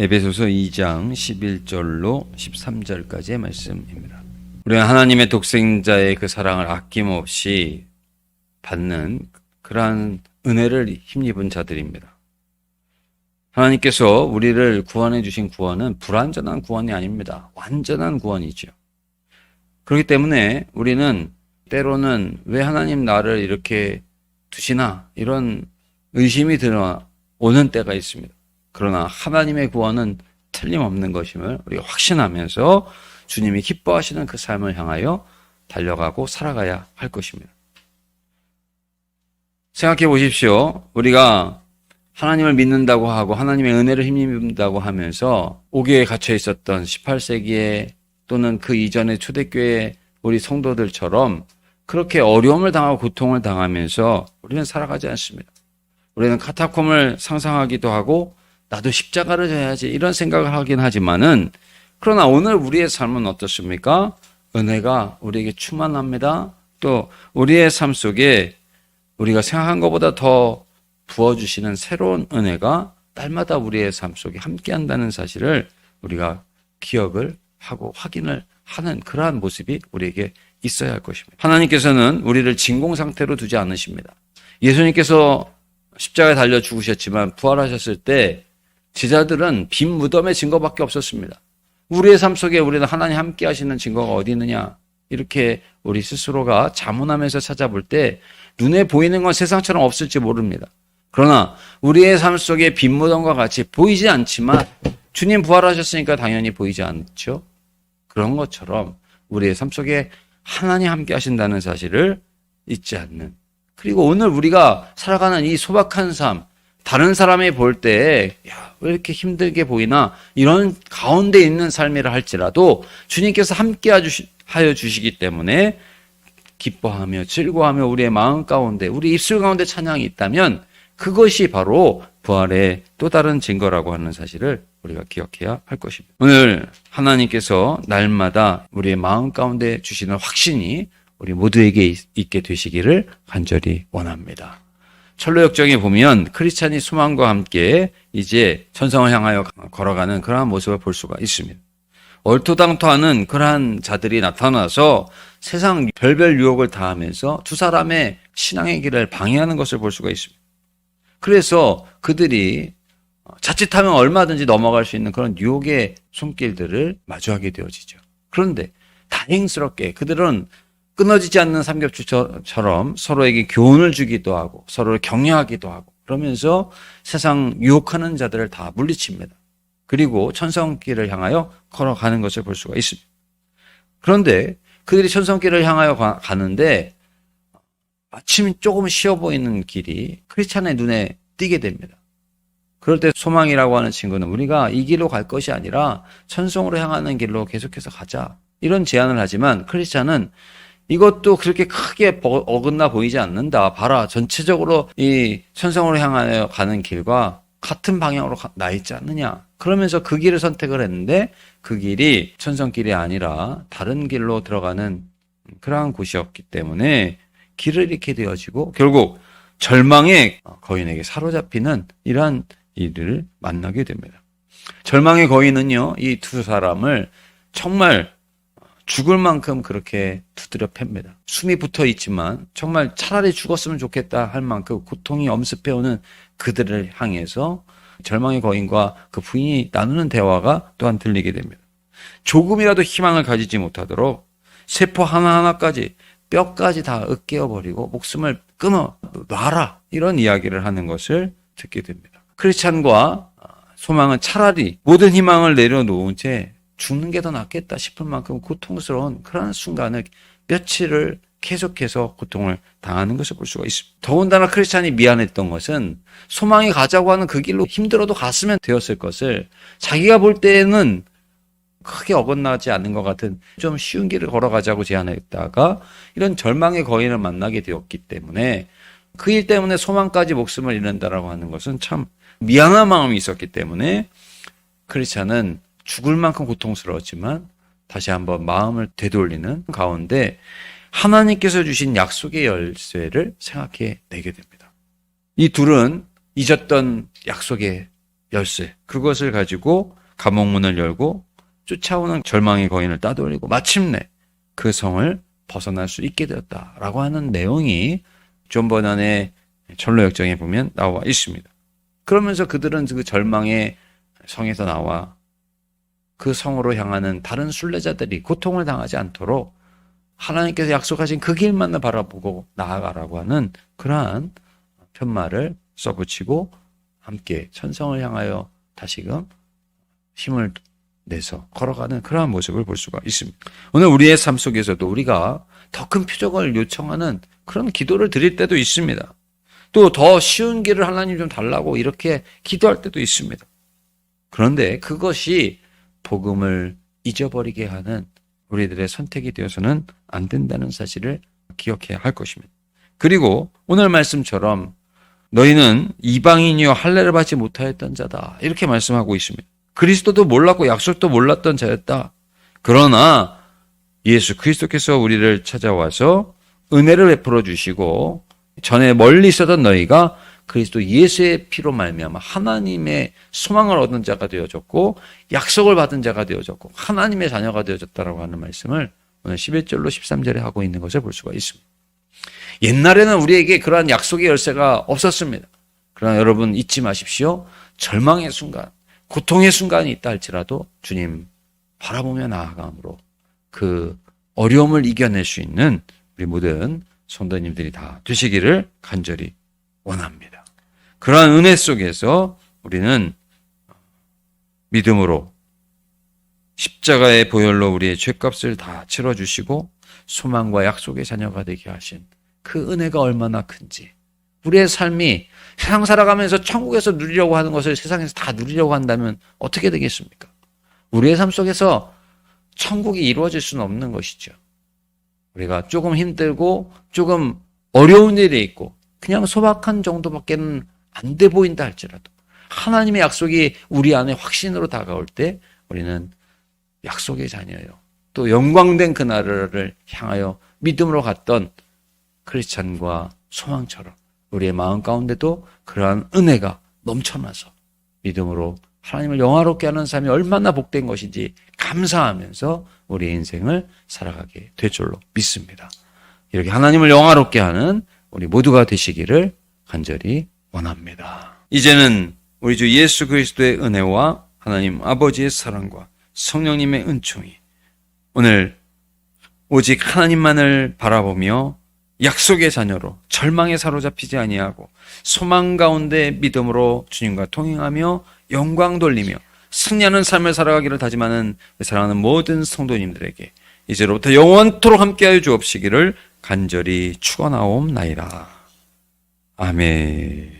에베소서 2장 11절로 13절까지의 말씀입니다. 우리는 하나님의 독생자의 그 사랑을 아낌없이 받는 그러한 은혜를 힘입은 자들입니다. 하나님께서 우리를 구원해 주신 구원은 불완전한 구원이 아닙니다. 완전한 구원이죠. 그렇기 때문에 우리는 때로는 왜 하나님 나를 이렇게 두시나 이런 의심이 들어오는 때가 있습니다. 그러나 하나님의 구원은 틀림없는 것임을 우리가 확신하면서 주님이 기뻐하시는 그 삶을 향하여 달려가고 살아가야 할 것입니다. 생각해 보십시오. 우리가 하나님을 믿는다고 하고 하나님의 은혜를 힘입는다고 하면서 옥에 갇혀 있었던 18세기에 또는 그 이전의 초대교회 우리 성도들처럼 그렇게 어려움을 당하고 고통을 당하면서 우리는 살아가지 않습니다. 우리는 카타콤을 상상하기도 하고 나도 십자가를 져야지 이런 생각을 하긴 하지만은 그러나 오늘 우리의 삶은 어떻습니까? 은혜가 우리에게 충만합니다. 또 우리의 삶 속에 우리가 생각한 것보다 더 부어주시는 새로운 은혜가 날마다 우리의 삶 속에 함께한다는 사실을 우리가 기억을 하고 확인을 하는 그러한 모습이 우리에게 있어야 할 것입니다. 하나님께서는 우리를 진공 상태로 두지 않으십니다. 예수님께서 십자가에 달려 죽으셨지만 부활하셨을 때 제자들은 빈 무덤의 증거밖에 없었습니다. 우리의 삶 속에 우리는 하나님 함께 하시는 증거가 어디 있느냐? 이렇게 우리 스스로가 자문하면서 찾아볼 때 눈에 보이는 건 세상처럼 없을지 모릅니다. 그러나 우리의 삶 속에 빈 무덤과 같이 보이지 않지만 주님 부활하셨으니까 당연히 보이지 않죠. 그런 것처럼 우리의 삶 속에 하나님 함께 하신다는 사실을 잊지 않는, 그리고 오늘 우리가 살아가는 이 소박한 삶, 다른 사람이 볼 때 왜 이렇게 힘들게 보이나 이런 가운데 있는 삶이라 할지라도 주님께서 함께 하여 주시기 때문에 기뻐하며 즐거워하며 우리의 마음 가운데 우리 입술 가운데 찬양이 있다면 그것이 바로 부활의 또 다른 증거라고 하는 사실을 우리가 기억해야 할 것입니다. 오늘 하나님께서 날마다 우리의 마음 가운데 주시는 확신이 우리 모두에게 있게 되시기를 간절히 원합니다. 철로역정에 보면 크리스찬이 소망과 함께 이제 천성을 향하여 걸어가는 그러한 모습을 볼 수가 있습니다. 얼토당토하는 그러한 자들이 나타나서 세상 별별 유혹을 다하면서 두 사람의 신앙의 길을 방해하는 것을 볼 수가 있습니다. 그래서 그들이 자칫하면 얼마든지 넘어갈 수 있는 그런 유혹의 손길들을 마주하게 되어지죠. 그런데 다행스럽게 그들은 끊어지지 않는 삼겹줄처럼 서로에게 교훈을 주기도 하고 서로를 격려하기도 하고 그러면서 세상 유혹하는 자들을 다 물리칩니다. 그리고 천성길을 향하여 걸어가는 것을 볼 수가 있습니다. 그런데 그들이 천성길을 향하여 가는데 마침 조금 쉬워 보이는 길이 크리스찬의 눈에 띄게 됩니다. 그럴 때 소망이라고 하는 친구는 우리가 이 길로 갈 것이 아니라 천성으로 향하는 길로 계속해서 가자, 이런 제안을 하지만 크리스찬은 이것도 그렇게 크게 어긋나 보이지 않는다. 봐라, 전체적으로 이 천성으로 향하여 가는 길과 같은 방향으로 나 있지 않느냐. 그러면서 그 길을 선택을 했는데 그 길이 천성길이 아니라 다른 길로 들어가는 그러한 곳이었기 때문에 길을 잃게 되어지고 결국 절망의 거인에게 사로잡히는 이러한 일을 만나게 됩니다. 절망의 거인은요, 이 두 사람을 정말 죽을 만큼 그렇게 두드려 팹니다. 숨이 붙어 있지만 정말 차라리 죽었으면 좋겠다 할 만큼 고통이 엄습해오는 그들을 향해서 절망의 거인과 그 부인이 나누는 대화가 또한 들리게 됩니다. 조금이라도 희망을 가지지 못하도록 세포 하나하나까지 뼈까지 다 으깨어버리고 목숨을 끊어 놔라, 이런 이야기를 하는 것을 듣게 됩니다. 크리스찬과 소망은 차라리 모든 희망을 내려놓은 채 죽는 게 더 낫겠다 싶을 만큼 고통스러운 그런 순간을 며칠을 계속해서 고통을 당하는 것을 볼 수가 있습니다. 더군다나 크리스찬이 미안했던 것은 소망이 가자고 하는 그 길로 힘들어도 갔으면 되었을 것을 자기가 볼 때는 크게 어긋나지 않는 것 같은 좀 쉬운 길을 걸어가자고 제안했다가 이런 절망의 거인을 만나게 되었기 때문에 그 일 때문에 소망까지 목숨을 잃는다라고 하는 것은 참 미안한 마음이 있었기 때문에 크리스찬은 죽을 만큼 고통스러웠지만 다시 한번 마음을 되돌리는 가운데 하나님께서 주신 약속의 열쇠를 생각해 내게 됩니다. 이 둘은 잊었던 약속의 열쇠, 그것을 가지고 감옥문을 열고 쫓아오는 절망의 거인을 따돌리고 마침내 그 성을 벗어날 수 있게 되었다라고 하는 내용이 존 버난의 전로역정에 보면 나와 있습니다. 그러면서 그들은 그 절망의 성에서 나와 그 성으로 향하는 다른 순례자들이 고통을 당하지 않도록 하나님께서 약속하신 그 길만을 바라보고 나아가라고 하는 그러한 편말을 써붙이고 함께 천성을 향하여 다시금 힘을 내서 걸어가는 그러한 모습을 볼 수가 있습니다. 오늘 우리의 삶 속에서도 우리가 더 큰 표적을 요청하는 그런 기도를 드릴 때도 있습니다. 또 더 쉬운 길을 하나님 좀 달라고 이렇게 기도할 때도 있습니다. 그런데 그것이 복음을 잊어버리게 하는 우리들의 선택이 되어서는 안 된다는 사실을 기억해야 할 것입니다. 그리고 오늘 말씀처럼 너희는 이방인이여 할례를 받지 못하였던 자다, 이렇게 말씀하고 있습니다. 그리스도도 몰랐고 약속도 몰랐던 자였다. 그러나 예수 그리스도께서 우리를 찾아와서 은혜를 베풀어 주시고 전에 멀리 있었던 너희가 그리스도 예수의 피로 말미암아 하나님의 소망을 얻은 자가 되어졌고 약속을 받은 자가 되어졌고 하나님의 자녀가 되어졌다라고 하는 말씀을 오늘 11절로 13절에 하고 있는 것을 볼 수가 있습니다. 옛날에는 우리에게 그러한 약속의 열쇠가 없었습니다. 그러나 여러분 잊지 마십시오. 절망의 순간, 고통의 순간이 있다 할지라도 주님 바라보며 나아감으로 그 어려움을 이겨낼 수 있는 우리 모든 성도님들이 다 되시기를 간절히 원합니다. 그러한 은혜 속에서 우리는 믿음으로 십자가의 보혈로 우리의 죄값을 다 치러주시고 소망과 약속의 자녀가 되게 하신 그 은혜가 얼마나 큰지, 우리의 삶이 세상 살아가면서 천국에서 누리려고 하는 것을 세상에서 다 누리려고 한다면 어떻게 되겠습니까? 우리의 삶 속에서 천국이 이루어질 수는 없는 것이죠. 우리가 조금 힘들고 조금 어려운 일이 있고 그냥 소박한 정도밖에는 안 돼 보인다 할지라도 하나님의 약속이 우리 안에 확신으로 다가올 때 우리는 약속의 자녀요, 또 영광된 그날을 향하여 믿음으로 갔던 크리스찬과 소망처럼 우리의 마음 가운데도 그러한 은혜가 넘쳐나서 믿음으로 하나님을 영화롭게 하는 삶이 얼마나 복된 것인지 감사하면서 우리의 인생을 살아가게 될 줄로 믿습니다. 이렇게 하나님을 영화롭게 하는 우리 모두가 되시기를 간절히 원합니다. 이제는 우리 주 예수 그리스도의 은혜와 하나님 아버지의 사랑과 성령님의 은총이 오늘 오직 하나님만을 바라보며 약속의 자녀로 절망에 사로잡히지 아니하고 소망 가운데 믿음으로 주님과 통행하며 영광 돌리며 승리하는 삶을 살아가기를 다짐하는 사랑하는 모든 성도님들에게 이제로부터 영원토록 함께하여 주옵시기를 간절히 축원하옵나이다. 아멘.